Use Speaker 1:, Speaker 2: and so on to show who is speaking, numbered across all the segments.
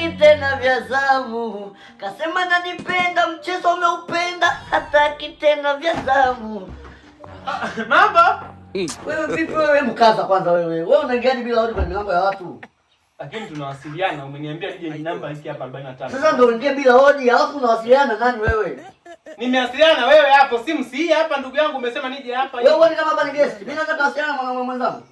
Speaker 1: hataki tena vya zamu. Kasema nanipenda, mchezo umeupenda, hataki tena vya zamu.
Speaker 2: Mambo?
Speaker 1: Wewe vipi wewe, mkaza kwanza wewe. Wewe unaingiaje bila hodi kwenye milango ya watu?
Speaker 2: Lakini tunawasiliana, umeniambia nije ni namba hiki hapa 45.
Speaker 1: Sasa ndio unaingia bila hodi, alafu unawasiliana nani wewe?
Speaker 2: Nimewasiliana wewe hapo, simu si hapa ndugu yangu, umesema nije hapa.
Speaker 1: Wewe ni kama hapa ni guest. Mimi nataka kuwasiliana na mwanaume mwenzangu.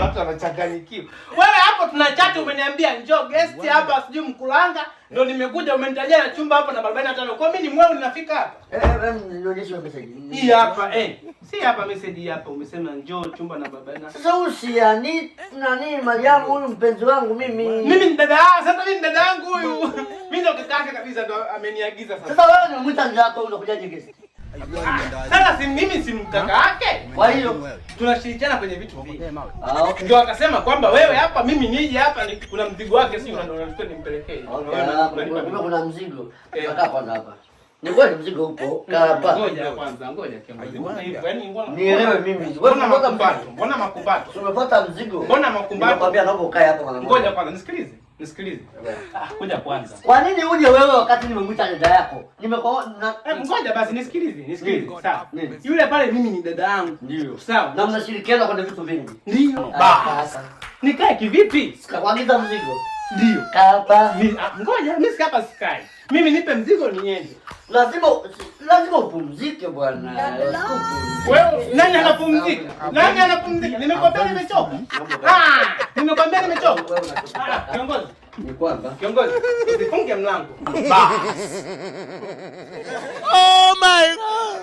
Speaker 2: Watu wanachanganyikiwa. Wewe hapo tunachati, umeniambia njoo guest hapa sijui Mkulanga, ndio nimekuja umenitajia na chumba hapo na 45. Kwa mimi ni mweu ninafika hapa.
Speaker 1: Nionyeshe message.
Speaker 2: Hii hapa si hapa message hapa, umesema njoo chumba na 45.
Speaker 1: Sasa usiani nani Mariamu huyu mpenzi wangu mimi.
Speaker 2: Mimi ni dada, sasa mimi ni dada yangu huyu. Mimi ndo kaka kabisa ndo ameniagiza sasa.
Speaker 1: Sasa wewe ni mwita ndio yako unakujaje guest?
Speaker 2: Sasa si mimi si mkaka yake.
Speaker 1: Kwa hiyo
Speaker 2: tunashirikiana kwenye vitu vingi.
Speaker 1: okay.
Speaker 2: Ndio akasema kwamba wewe hapa mimi nije hapa kuna mzigo wake si unanichukua nimpelekee.
Speaker 1: Kuna mzigo. Kaka kwanza hapa. Ni kweli mzigo upo. Kaa hapa.
Speaker 2: Ngoja kiongozi. Mbona hivyo? Yaani
Speaker 1: nielewe mimi.
Speaker 2: Wewe unapata mbato. Mbona makumbato?
Speaker 1: Tumepata mzigo.
Speaker 2: Mbona makumbato?
Speaker 1: Nakwambia naomba ukae hapa mwana.
Speaker 2: Ngoja kwanza nisikilize. Kuja kwanza.
Speaker 1: Kwa nini uje wewe wakati nimemwita dada yako? Nimekuona
Speaker 2: ngoja basi nisikilize. Sawa. Yule pale mimi ni dada yangu.
Speaker 1: Ndio.
Speaker 2: Sawa.
Speaker 1: Na mnashirikiana kwenye vitu vingi.
Speaker 2: Ndio. Basi. Nikae kivipi?
Speaker 1: Sikakuagiza mzigo.
Speaker 2: Ndio.
Speaker 1: Kaa hapa.
Speaker 2: Ngoja mimi hapa sikai. Mimi nipe mzigo niende.
Speaker 1: Lazima upumzike bwana.
Speaker 2: Wewe nani anapumzika? Nani anapumzika? Nimekwambia nimechoka. Nimekwambia nimechoka. Kiongozi.
Speaker 1: Ni kwamba
Speaker 2: kiongozi, usifunge mlango.
Speaker 3: Oh my God.